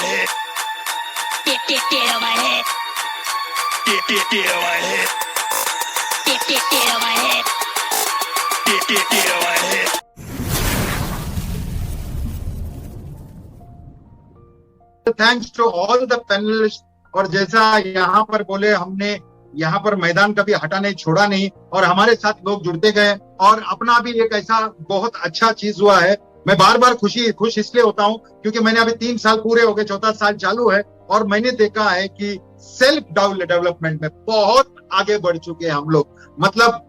head. Get on my head. Get on my head. Get on my head. Get on my head. Thanks to all the panelist. और जैसा यहाँ पर बोले, हमने यहाँ पर मैदान कभी हटा नहीं, छोड़ा नहीं, और हमारे साथ लोग जुड़ते गए, और अपना भी एक ऐसा बहुत अच्छा चीज हुआ है। मैं बार बार खुश इसलिए होता हूँ क्योंकि मैंने अभी 3 साल पूरे हो गए, 4था साल चालू है, और मैंने देखा है कि सेल्फ डेवलपमेंट में बहुत आगे बढ़ चुके हैं हम लोग। मतलब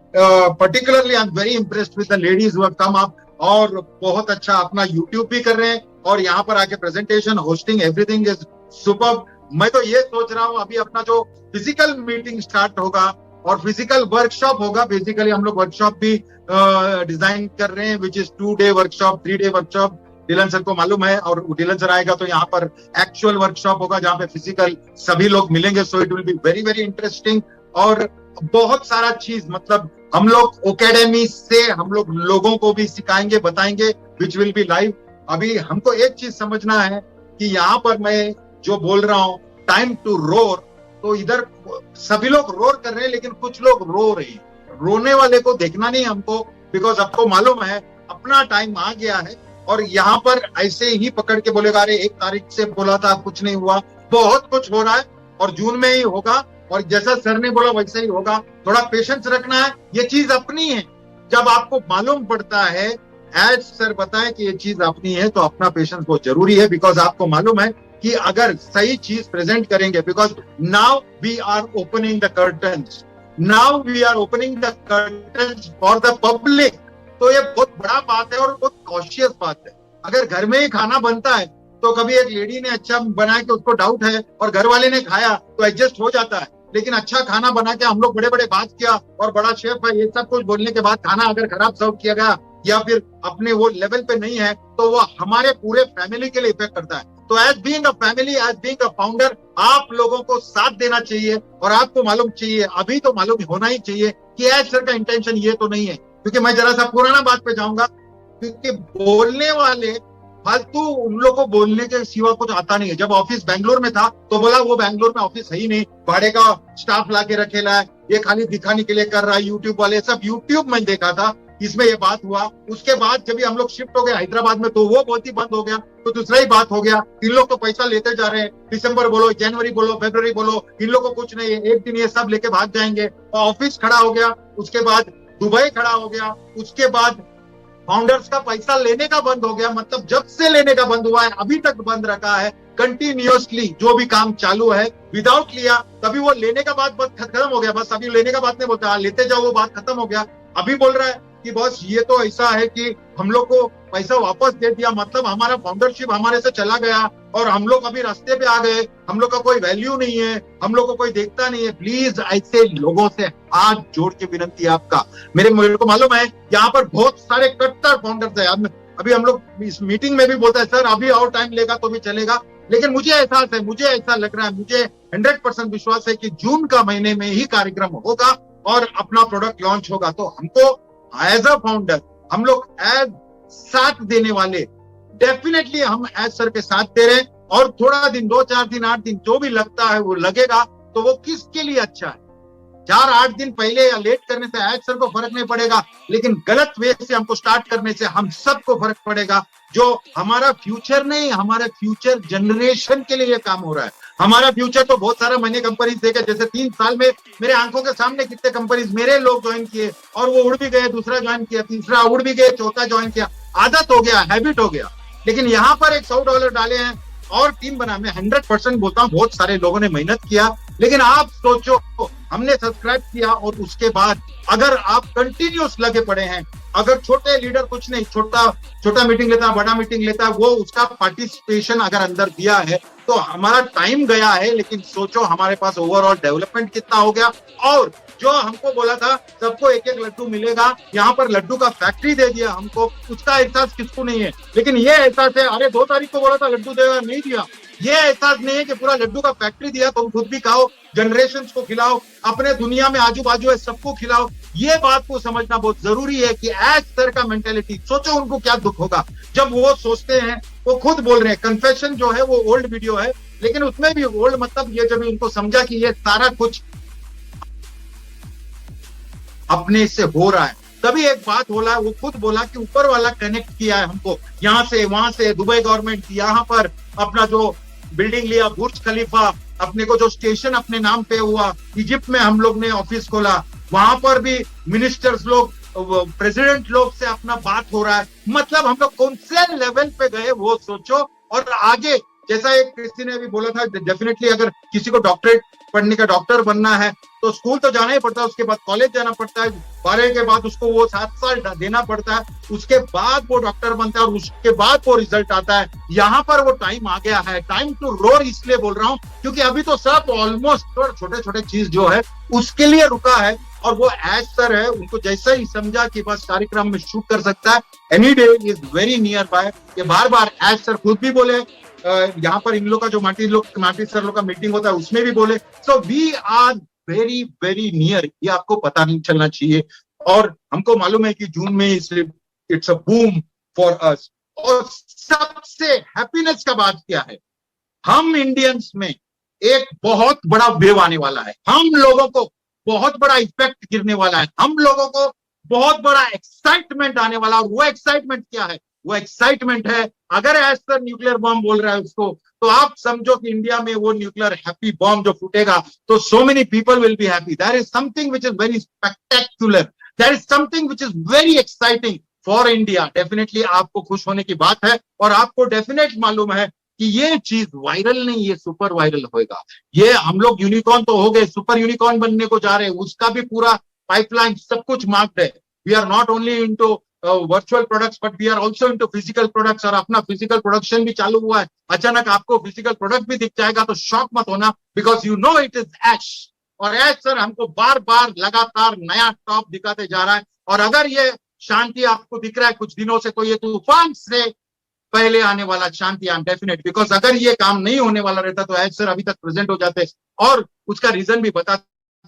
particularly I am very impressed with the ladies who have come up, और बहुत अच्छा अपना यूट्यूब भी कर रहे हैं, और यहाँ पर आके presentation, hosting, everything is superb. मैं तो ये सोच रहा हूँ अभी अपना जो फिजिकल मीटिंग स्टार्ट होगा और फिजिकल वर्कशॉप होगा, बेसिकली हम लोग वर्कशॉप भी डिजाइन कर रहे हैं, which is 2 day workshop, 3 day workshop. Dylan sir को मालूम है, और डिलन सर आएगा तो यहाँ पर एक्चुअल वर्कशॉप होगा जहाँ पे फिजिकल सभी लोग मिलेंगे। So it will be very very interesting, और बहुत सारा चीज, मतलब हम लोग एकेडमी से हम लोग लोगों को भी सिखाएंगे, बताएंगे, विच विल बी लाइव। अभी हमको एक चीज समझना है कि यहाँ पर मैं जो बोल रहा हूँ टाइम टू रोर, तो इधर सभी लोग रोर कर रहे हैं, लेकिन कुछ लोग रो रहे हैं। रोने वाले को देखना नहीं हमको, बिकॉज आपको मालूम है अपना टाइम आ गया है। और यहाँ पर ऐसे ही पकड़ के बोलेगा, अरे 1 तारीख से बोला था कुछ नहीं हुआ। बहुत कुछ हो रहा है, और जून में ही होगा, और जैसा सर ने बोला वैसा ही होगा। थोड़ा पेशेंस रखना है, ये चीज अपनी है। जब आपको मालूम पड़ता है, एज सर बताएं कि ये चीज अपनी है, तो अपना पेशेंस बहुत जरूरी है, बिकॉज आपको मालूम है कि अगर सही चीज प्रेजेंट करेंगे, because now we are opening the curtains, now we are opening the curtains for the public. तो ये बहुत बड़ा बात है और बहुत कॉशियस बात है। अगर घर में ही खाना बनता है तो कभी एक लेडी ने अच्छा बनाया कि उसको डाउट है, और घर वाले ने खाया तो एडजस्ट हो जाता है। लेकिन अच्छा खाना बना के हम लोग बड़े बड़े बात किया, और बड़ा शेफ है, ये सब कुछ बोलने के बाद खाना अगर खराब सर्व किया गया या फिर अपने वो लेवल पे नहीं है, तो वो हमारे पूरे फैमिली के लिए इफेक्ट करता है। तो as being a family, as being a founder, आप लोगों को साथ देना चाहिए, और आपको मालूम चाहिए, अभी तो मालूम होना ही चाहिए कि एज सर का इंटेंशन ये तो नहीं है। क्योंकि मैं जरा सा पुराना बात पे जाऊंगा, क्योंकि बोलने वाले फालतू, उन लोगों को बोलने के सिवा कुछ आता नहीं है। जब ऑफिस बैंगलोर में था तो बोला वो बैंगलोर में ऑफिस है ही नहीं, भाड़े का स्टाफ ला के रखेला है, ये खाली दिखाने के लिए कर रहा है। यूट्यूब वाले सब, यूट्यूब में देखा था, इसमें ये बात हुआ। उसके बाद जब हम लोग शिफ्ट हो गए हैदराबाद में, तो वो बहुत ही बंद हो गया, तो दूसरा ही बात हो गया। इन लोग तो पैसा लेते जा रहे हैं, दिसंबर बोलो, जनवरी बोलो, फरवरी बोलो, इन लोग को कुछ नहीं है। एक दिन ये सब लेके भाग जाएंगे, ऑफिस खड़ा हो गया, उसके बाद दुबई खड़ा हो गया, उसके बाद फाउंडर्स का पैसा लेने का बंद हो गया। मतलब जब से लेने का बंद हुआ है अभी तक बंद रखा है कंटिन्यूअसली। जो भी काम चालू है विदाउट लिया, तभी वो लेने का बात बस खत्म हो गया। बस अभी लेने का बात नहीं बोलता, लेते जाओ, वो बात खत्म हो गया। अभी बोल रहा है कि बॉस ये तो ऐसा है कि हम लोग को पैसा वापस दे दिया, मतलब हमारा फाउंडरशिप हमारे से चला गया, और हम लोग अभी रास्ते पे आ गए, हम लोग का कोई वैल्यू नहीं है, हम लोग को कोई देखता नहीं है। प्लीज ऐसे लोगों से हाथ जोड़ के विनती है आपका। मेरे को मालूम है यहाँ पर बहुत सारे कट्टर फाउंडर्स है। अभी हम लोग इस मीटिंग में भी बोलते हैं, सर अभी और टाइम लेगा तो भी चलेगा, लेकिन मुझे एहसास है, मुझे ऐसा लग रहा है, मुझे 100% विश्वास है कि जून का महीने में ही कार्यक्रम होगा और अपना प्रोडक्ट लॉन्च होगा। तो हमको एज अ फाउंडर, हम लोग एज साथ देने वाले, डेफिनेटली हम एज सर के साथ दे रहे हैं। और थोड़ा दिन, 2 4 दिन, 8 दिन, जो भी लगता है वो लगेगा, तो वो किसके लिए अच्छा है। 4-8 दिन पहले या लेट करने से एज सर को फर्क नहीं पड़ेगा, लेकिन गलत वे से हमको स्टार्ट करने से हम सबको फर्क पड़ेगा। जो हमारा फ्यूचर नहीं, हमारे फ्यूचर जनरेशन के लिए ये काम हो रहा है। हमारा फ्यूचर तो बहुत सारा मैंने कंपनीज देखे, जैसे 3 साल में मेरे आंखों के सामने कितने कंपनीज मेरे लोग ज्वाइन किए, और वो उड़ भी गए, दूसरा ज्वाइन किया, तीसरा उड़ भी गए, चौथा ज्वाइन किया। आदत हो गया, हैबिट हो गया। लेकिन यहाँ पर एक $100 डाले हैं और टीम बना। मैं 100% बोलता हूँ, बहुत सारे लोगों ने मेहनत किया, लेकिन आप सोचो, हमने सब्सक्राइब किया और उसके बाद अगर आप कंटिन्यूस लगे पड़े हैं, अगर छोटे लीडर कुछ नहीं, छोटा मीटिंग लेता है, बड़ा मीटिंग लेता है, वो उसका पार्टिसिपेशन अगर अंदर दिया है, तो हमारा टाइम गया है, लेकिन सोचो हमारे पास ओवरऑल डेवलपमेंट कितना हो गया। और जो हमको बोला था सबको 1-1 लड्डू मिलेगा, यहाँ पर लड्डू का फैक्ट्री दे दिया हमको, उसका एहसास किसको नहीं है। लेकिन ये एहसास है, अरे 2 तारीख को बोला था लड्डू देगा, नहीं दिया। ये एहसास नहीं है कि पूरा लड्डू का फैक्ट्री दिया, तुम खुद भी खाओ, जनरेशंस को खिलाओ, अपने दुनिया में आजू बाजू है सबको खिलाओ। ये बात को समझना बहुत जरूरी है कि एज सर का मेंटेलिटी, सोचो उनको क्या दुख होगा जब वो सोचते हैं वो खुद बोल रहे हैं। कन्फेशन जो है वो ओल्ड वीडियो है, लेकिन उसमें भी ओल्ड मतलब ये जब उनको समझा कि ये सारा कुछ अपने से हो रहा है, तभी एक बात बोला, वो खुद बोला कि ऊपर वाला कनेक्ट किया है हमको, यहाँ से वहां से, दुबई गवर्नमेंट यहाँ पर अपना जो बिल्डिंग लिया, बुर्ज खलीफा, अपने को जो स्टेशन अपने नाम पे हुआ, इजिप्ट में हम लोग ने ऑफिस खोला, वहां पर भी मिनिस्टर्स लोग, प्रेसिडेंट लोग से अपना बात हो रहा है। मतलब हम लोग कौन से लेवल पे गए वो सोचो। और आगे जैसा एक किसी ने भी बोला था, डेफिनेटली अगर किसी को डॉक्टरेट पढ़ने का, डॉक्टर बनना है तो स्कूल तो जाना ही पड़ता है, उसके बाद कॉलेज जाना पड़ता है, 12 के बाद उसको वो 7 साल देना पड़ता है, उसके बाद वो डॉक्टर बनता है और उसके बाद वो रिजल्ट आता है। यहाँ पर वो टाइम आ गया है, टाइम टू रोर इसलिए बोल रहा हूँ क्योंकि अभी तो सब ऑलमोस्ट छोटे छोटे चीज जो है उसके लिए रुका है। और वो एज सर है, उनको जैसा ही समझा कि बस कार्यक्रम में शूट कर सकता है, any day is very near by. ये बार बार एज सर खुद भी बोले, यहाँ पर इन लोग का जो माटी सर लोग का मीटिंग होता है उसमें भी बोले, so we are very very near. ये आपको पता नहीं चलना चाहिए। और हमको मालूम है कि जून में it's a boom for us. और सबसे हैप्पीनेस का बात क्या है, हम इंडियंस में एक बहुत बड़ा वेव आने वाला है, हम लोगों को बहुत बड़ा इफेक्ट गिरने वाला है, हम लोगों को बहुत बड़ा एक्साइटमेंट आने वाला है। और वो एक्साइटमेंट क्या है, वो एक्साइटमेंट है, अगर एज सर न्यूक्लियर बॉम्ब बोल रहा है उसको, तो आप समझो कि इंडिया में वो न्यूक्लियर हैप्पी बॉम्ब जो फूटेगा तो so many people will be happy. That is something which is very spectacular, that is something which is very exciting for India. Definitely आपको खुश होने की बात है और आपको डेफिनेट मालूम है कि ये चीज वायरल नहीं, ये सुपर वायरल होएगा। ये हम लोग यूनिकॉर्न तो हो गए, सुपर यूनिकॉर्न बनने को जा रहे हैं, उसका भी पूरा पाइपलाइन सब कुछ मार्क्ड है। We are not only into virtual products but we are also into physical products. और अपना फिजिकल प्रोडक्शन भी चालू हुआ है। अचानक आपको फिजिकल प्रोडक्ट भी दिख जाएगा तो शॉक मत होना, because you know it is Ash. और ऐश सर हमको बार बार लगातार नया टॉप दिखाते जा रहा है। और अगर ये शांति आपको दिख रहा है कुछ दिनों से, तो ये तूफान से पहले आने वाला शांति, आई एम डेफिनेट। बिकॉज अगर ये काम नहीं होने वाला रहता तो ऐश सर अभी तक प्रेजेंट हो जाते और उसका रीजन भी बताते।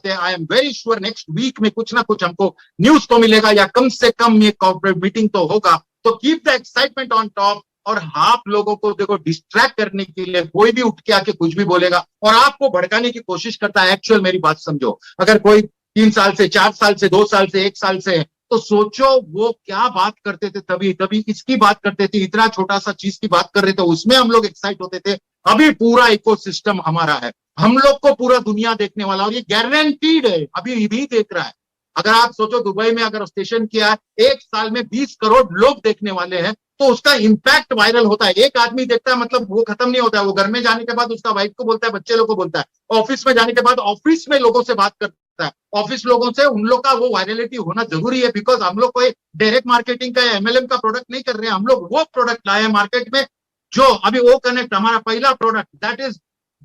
I am very sure next week में कुछ ना कुछ हमको न्यूज तो मिलेगा, या कम से कम ये कॉर्पोरेट मीटिंग तो होगा। तो keep the excitement on top. और आप लोगों को देखो डिस्ट्रैक्ट करने के लिए कोई भी उठ के आके कुछ भी बोलेगा और आपको भड़काने की कोशिश करता है। एक्चुअल मेरी बात समझो, अगर कोई 3 साल से, 4 साल से, 2 साल से, 1 साल से, तो सोचो वो क्या बात करते थे, तभी इसकी बात करते थे, इतना छोटा सा चीज की बात कर रहे थे, उसमें हम लोग एक्साइट होते थे। अभी पूरा इकोसिस्टम हमारा है, हम लोग को पूरा दुनिया देखने वाला, और ये गारंटीड है, अभी भी देख रहा है। अगर आप सोचो दुबई में अगर स्टेशन किया है, 1 साल में 20 करोड़ लोग देखने वाले हैं, तो उसका इंपैक्ट वायरल होता है। एक आदमी देखता है मतलब वो खत्म नहीं होता है, वो घर में जाने के बाद उसका वाइफ को बोलता है, बच्चे लोग को बोलता है, ऑफिस में जाने के बाद ऑफिस में लोगों से बात करता है, ऑफिस लोगों से, उन लोग का वो वायरलिटी होना जरूरी है। बिकॉज हम लोग कोई डायरेक्ट मार्केटिंग का या MLM का प्रोडक्ट नहीं कर रहे हैं, हम लोग वो प्रोडक्ट लाए हैं मार्केट में जो अभी वो कनेक्ट हमारा पहला प्रोडक्ट, दैट इज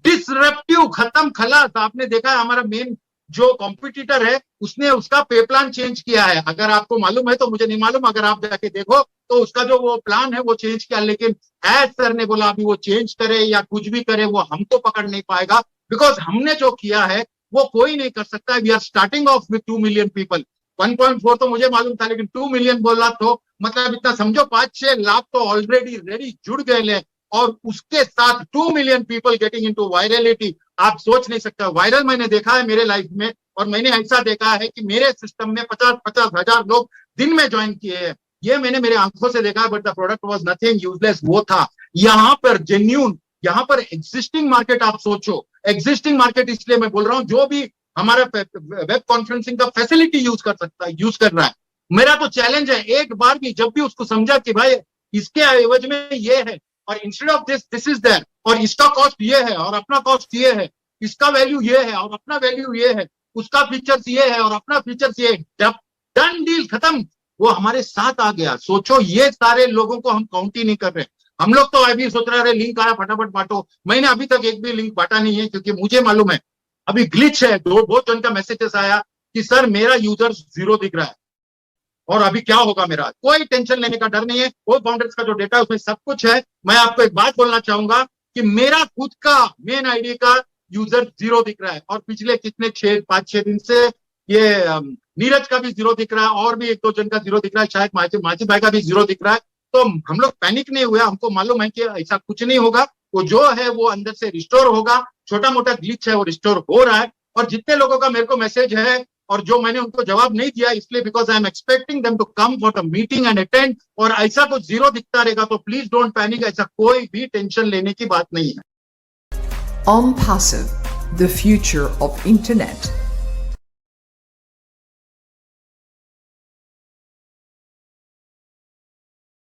डिसरप्टिव, खत्म खलास। आपने देखा है हमारा मेन जो कॉम्पिटिटर है उसने उसका पे प्लान चेंज किया है। अगर आपको मालूम है तो, मुझे नहीं मालूम, अगर आप जाके देखो तो उसका जो वो प्लान है वो चेंज किया। लेकिन एज सर ने बोला अभी वो चेंज करे या कुछ भी करे वो हमको पकड़ नहीं पाएगा, बिकॉज हमने जो किया है वो कोई नहीं कर सकता। We are starting off with 2 million people. 1.4 तो मुझे मालूम था, लेकिन 2 मिलियन बोला तो मतलब इतना समझो 5-6 लाख तो ऑलरेडी रेडी जुड़ गए हैं। और उसके साथ 2 million people getting into virality, आप सोच नहीं सकते। वायरल मैंने देखा है मेरे लाइफ में, और मैंने ऐसा देखा है कि मेरे सिस्टम में 50-50 हजार लोग दिन में ज्वाइन किए हैं। ये मैंने मेरे आंखों से देखा है, but the product was nothing useless. वो था यहाँ पर जेन्यून, यहाँ पर एग्जिस्टिंग मार्केट। आप सोचो एग्जिस्टिंग मार्केट, इसलिए मैं बोल रहा हूँ जो भी हमारा वेब कॉन्फ्रेंसिंग का फैसिलिटी यूज कर सकता है, यूज कर रहा है। मेरा तो चैलेंज है, एक बार भी जब भी उसको समझा कि भाई इसके एवज में ये है, और instead of this is there, और इसका कॉस्ट ये है और अपना कॉस्ट ये है, इसका वैल्यू ये है और अपना वैल्यू ये है, उसका फीचर्स ये है और अपना फीचर्स ये है, जब डन डील खत्म, वो हमारे साथ आ गया। सोचो ये सारे लोगों को हम काउंट ही नहीं कर रहे। हम लोग तो अभी सोच रहे लिंक आया फटाफट बांटो। मैंने अभी तक एक भी लिंक बांटा नहीं है, क्योंकि मुझे मालूम है अभी ग्लिच है। बहुत जन का मैसेजेस आया कि सर मेरा यूजर 0 दिख रहा है और अभी क्या होगा मेरा। कोई टेंशन लेने का डर नहीं है, वो फाउंडर्स का जो डेटा है उसमें सब कुछ है। मैं आपको एक बात बोलना चाहूंगा कि मेरा खुद का मेन आईडी का यूजर 0 दिख रहा है, और पिछले कितने 5-6 दिन से ये नीरज का भी 0 दिख रहा है, और भी 1-2 जन का 0 दिख रहा है, शायद माजिद भाई का भी 0 दिख रहा है। तो हम लोग पैनिक नहीं हुआ, हमको मालूम है कि ऐसा कुछ नहीं होगा, वो जो है वो अंदर से रिस्टोर होगा, छोटा मोटा ग्लिच है वो रिस्टोर हो रहा है। और जितने लोगों का मेरे को मैसेज है और जो मैंने उनको जवाब नहीं दिया इसलिए because I am expecting them to come for the meeting and attend, और ऐसा कुछ जीरो दिखता रहेगा तो प्लीज डोंट पैनिक, ऐसा कोई भी टेंशन लेने की बात नहीं है। OnPassive, the future of internet.